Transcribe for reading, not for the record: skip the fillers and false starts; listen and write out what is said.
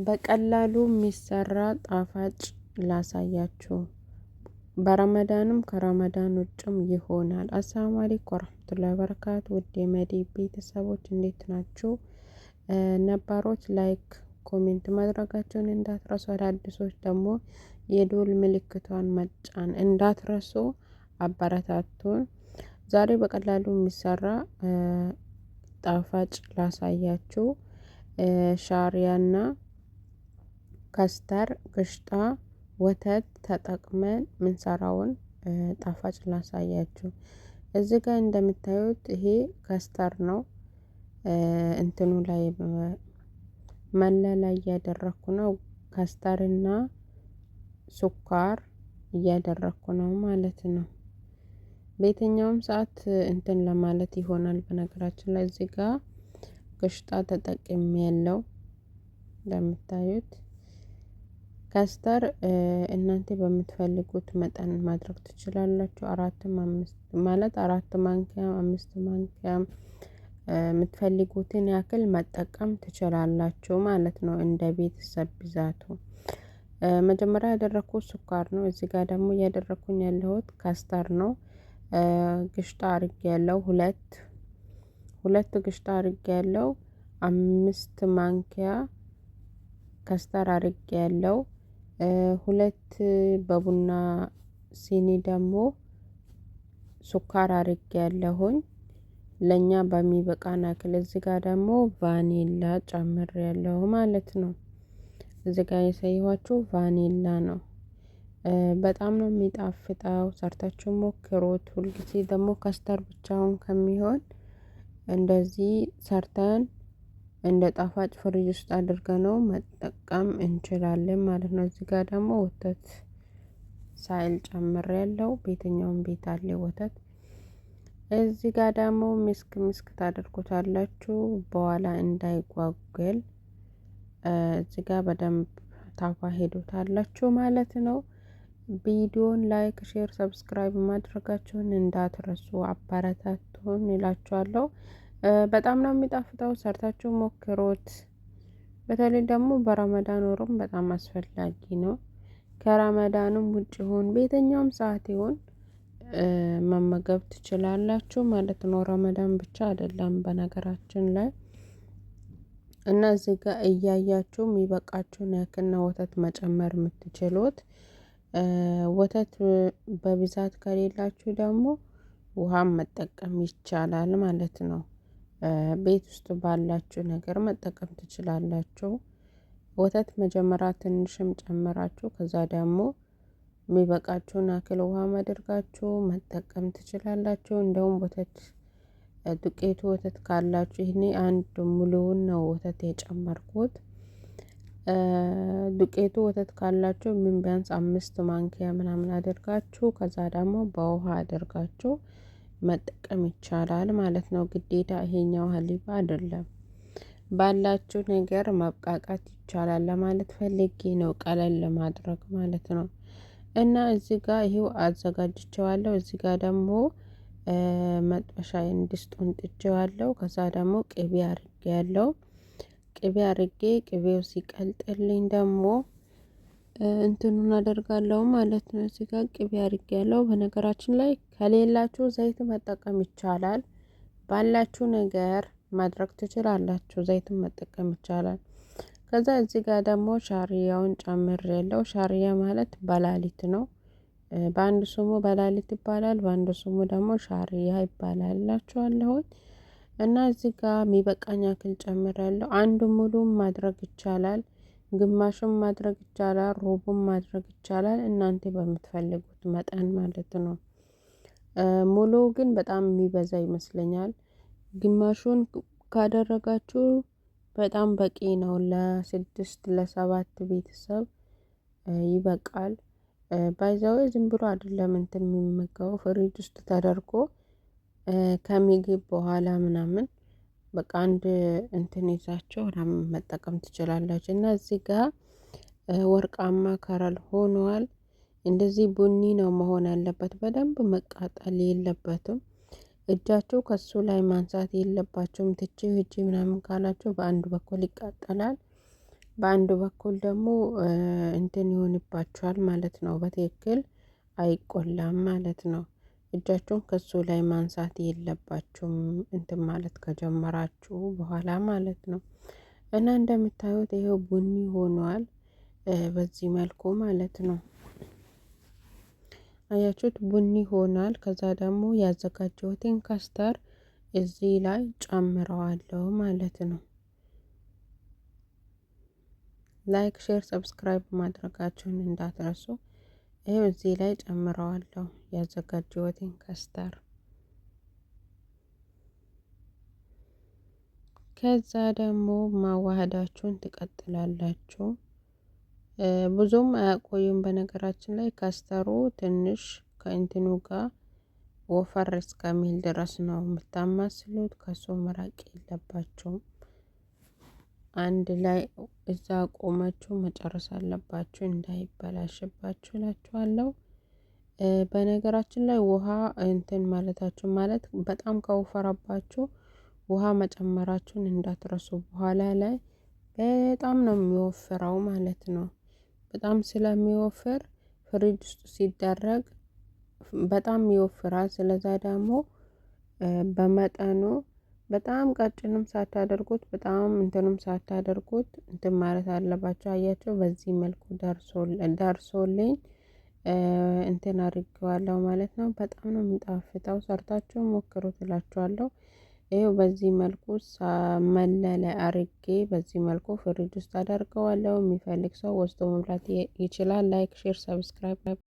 በቀላሉ የሚሰራ ጣፋጭ ላሳያችሁ። በረመዳንም ከረመዳን ውጭም ይሆናል። አሰላሙ አለይኩም ወራህመቱላሂ ወበረካቱ። ውድ የመዲ ቤተሰቦች እንዴት ናችሁ? ነባሮች ላይክ ኮሜንት ማድረጋቸውን እንዳትረሱ፣ አዳዲሶች ደግሞ የዶል ምልክቷን መጫን እንዳትረሱ። አበረታቱን። ዛሬ በቀላሉ የሚሰራ ጣፋጭ ላሳያችሁ። ሻሪያና ከስተር ግሽጣ ወተት ተጠቅመን ምንሰራውን ጣፋጭ ላሳያችሁ። እዚህ ጋር እንደምታዩት ይሄ ከስተር ነው። እንትኑ ላይ መለላ እያደረኩ ነው። ከስተርና ሱኳር እያደረኩ ነው ማለት ነው። በየትኛውም ሰዓት እንትን ለማለት ይሆናል። በነገራችን ላይ እዚህ ጋር ግሽጣ ተጠቅሜያለሁ። እንደምታዩት ከስተር እናንተ በምትፈልጉት መጠን ማድረግ ትችላላችሁ። አራት ማንኪያ 5 ማንኪያ የምትፈልጉትን ያክል መጠቀም ትችላላችሁ ማለት ነው፣ እንደ ቤተሰብ ብዛቱ። መጀመሪያ ያደረኩት ስኳር ነው። እዚህ ጋር ደግሞ እያደረኩኝ ያለሁት ከስተር ነው። ግሽጣ አድርጌያለሁ። ሁለት ግሽጣ አድርጌያለሁ። 5 ማንኪያ ከስተር አድርጌያለሁ። 2 በቡና ሲኒ ደግሞ ሱካር አድርጌያለሁኝ። ለኛ በሚበቃን ያክል። እዚህ ጋር ደግሞ ቫኒላ ጨምሬያለሁ ማለት ነው። እዚህ ጋር የሳየኋችሁ ቫኒላ ነው። በጣም ነው የሚጣፍጠው። ሰርታችሁ ሞክሩት። ሁልጊዜ ደግሞ ከስተር ብቻውን ከሚሆን እንደዚህ ሰርተን እንደ ጣፋጭ ፍሪጅ ውስጥ አድርገነው መጠቀም እንችላለን ማለት ነው። እዚህ ጋር ደግሞ ወተት ሳይል ጨምሬያለሁ። በየትኛውም ቤት አለ ወተት። እዚህ ጋር ደግሞ ምስክ ታደርጉታላችሁ በኋላ እንዳይጓጉል። እዚህ ጋር በደንብ ታዋህዱታላችሁ ማለት ነው። ቪዲዮን ላይክ፣ ሼር፣ ሰብስክራይብ ማድረጋችሁን እንዳትረሱ። አበረታቱን እላችኋለሁ። በጣም ነው የሚጣፍጠው። ሰርታችሁ ሞክሩት። በተለይ ደግሞ በረመዳን ወሩም በጣም አስፈላጊ ነው። ከረመዳንም ውጭ ይሁን በየትኛውም ሰዓት ይሁን መመገብ ትችላላችሁ ማለት ነው። ረመዳን ብቻ አይደለም በነገራችን ላይ። እና እዚህ ጋር እያያችሁ የሚበቃችሁን ያክልና ወተት መጨመር የምትችሉት። ወተት በብዛት ከሌላችሁ ደግሞ ውሃም መጠቀም ይቻላል ማለት ነው። ቤት ውስጥ ባላችሁ ነገር መጠቀም ትችላላችሁ። ወተት መጀመሪያ ትንሽም ጨምራችሁ ከዛ ደግሞ የሚበቃችሁን ያክል ውሃ አድርጋችሁ መጠቀም ትችላላችሁ። እንደውም ወተት ዱቄቱ ወተት ካላችሁ ይሄኔ አንድ ሙሉውን ነው ወተት የጨመርኩት። ዱቄቱ ወተት ካላችሁ ምን ቢያንስ 5 ማንኪያ ምናምን አድርጋችሁ ከዛ ደግሞ በውሃ አድርጋችሁ መጠቀም ይቻላል ማለት ነው። ግዴታ ይሄኛው ሀሊባ አይደለም። ባላችሁ ነገር መብቃቃት ይቻላል ለማለት ፈልጌ ነው፣ ቀለል ለማድረግ ማለት ነው። እና እዚህ ጋር ይሄው አዘጋጅቼዋለሁ። እዚህ ጋር ደግሞ መጥበሻዬን ድስቱን ጥጄዋለሁ። ከዛ ደግሞ ቅቤ አድርጌያለሁ። ቅቤ አድርጌ ቅቤው ሲቀልጥልኝ ደግሞ እንትኑን አደርጋለሁ ማለት ነው። እዚህ ጋር ቅቤ አድርጌያለሁ። በነገራችን ላይ ከሌላችሁ ዘይት መጠቀም ይቻላል። ባላችሁ ነገር ማድረግ ትችላላችሁ። ዘይትን መጠቀም ይቻላል። ከዛ እዚህ ጋር ደግሞ ሻሪያውን ጨምሬያለሁ። ሻሪያ ማለት በላሊት ነው። በአንድ ስሙ በላሊት ይባላል፣ በአንድ ስሙ ደግሞ ሻሪያ ይባላል እላችኋለሁ። እና እዚህ ጋር የሚበቃኝ ያክል ጨምሬያለሁ። አንድ ሙሉም ማድረግ ይቻላል፣ ግማሽም ማድረግ ይቻላል፣ ሩቡም ማድረግ ይቻላል። እናንተ በምትፈልጉት መጠን ማለት ነው። ሙሉ ግን በጣም የሚበዛ ይመስለኛል። ግማሹን ካደረጋችሁ በጣም በቂ ነው። ለ6 ለ7 ቤተሰብ ይበቃል። ባይዛው ዝም ብሎ አይደለም እንትን የሚመገበው ፍሪጅ ውስጥ ተደርጎ ከምግብ በኋላ ምናምን በቃ አንድ እንትን ይዛችሁ መጠቀም ትችላላችሁ። እና እዚህ ጋር ወርቃማ ከረል ሆኗል። እንደዚህ ቡኒ ነው መሆን ያለበት። በደንብ መቃጠል የለበትም። እጃችሁ ከሱ ላይ ማንሳት የለባችሁም። ትቼ ምናምን ካላችሁ በአንድ በኩል ይቃጠላል። በአንድ በኩል ደግሞ እንትን ይሆንባችኋል ማለት ነው። በትክክል አይቆላም ማለት ነው። እጃችሁን ከሱ ላይ ማንሳት የለባችሁም እንትን ማለት ከጀመራችሁ በኋላ ማለት ነው። እና እንደምታዩት ይሄው ቡኒ ሆኗል በዚህ መልኩ ማለት ነው። አያችሁት ቡኒ ሆኗል። ከዛ ደግሞ ያዘጋጀሁትን ካስተር እዚህ ላይ ጨምረዋለሁ ማለት ነው። ላይክ ሼር ሰብስክራይብ ማድረጋችሁን እንዳትረሱ። ይሄው እዚህ ላይ ጨምረዋለሁ ያዘጋጀሁትን ካስተር። ከዛ ደግሞ ማዋሃዳችሁን ትቀጥላላችሁ። ብዙም አያቆዩም። በነገራችን ላይ ካስተሩ ትንሽ ከእንትኑ ጋር ወፈር እስከሚል ድረስ ነው የምታማስሉት። ከሱ መራቅ የለባቸውም። አንድ ላይ እዛ ቆማችሁ መጨረስ አለባችሁ እንዳይበላሽባችሁ እላችኋለሁ። በነገራችን ላይ ውሃ እንትን ማለታችሁ ማለት በጣም ከወፈረባችሁ ውሃ መጨመራችሁን እንዳትረሱ። በኋላ ላይ በጣም ነው የሚወፍረው ማለት ነው። በጣም ስለሚወፍር ፍሪጅ ውስጥ ሲደረግ በጣም ይወፍራል። ስለዛ ደግሞ በመጠኑ በጣም ቀጭንም ሳታደርጉት በጣም እንትንም ሳታደርጉት እንትን ማለት አለባቸው። አያቸው በዚህ መልኩ ደርሶልኝ እንትን አድርጌዋለሁ ማለት ነው። በጣም ነው የሚጣፍጠው። ሰርታችሁ ሞክሩት እላችኋለሁ። ይሄው በዚህ መልኩ ሳመለለ አርጌ በዚህ መልኩ ፍሪጅ ውስጥ አደርገዋለሁ። የሚፈልግ ሰው ወስዶ መብላት ይችላል። ላይክ ሼር ሰብስክራይብ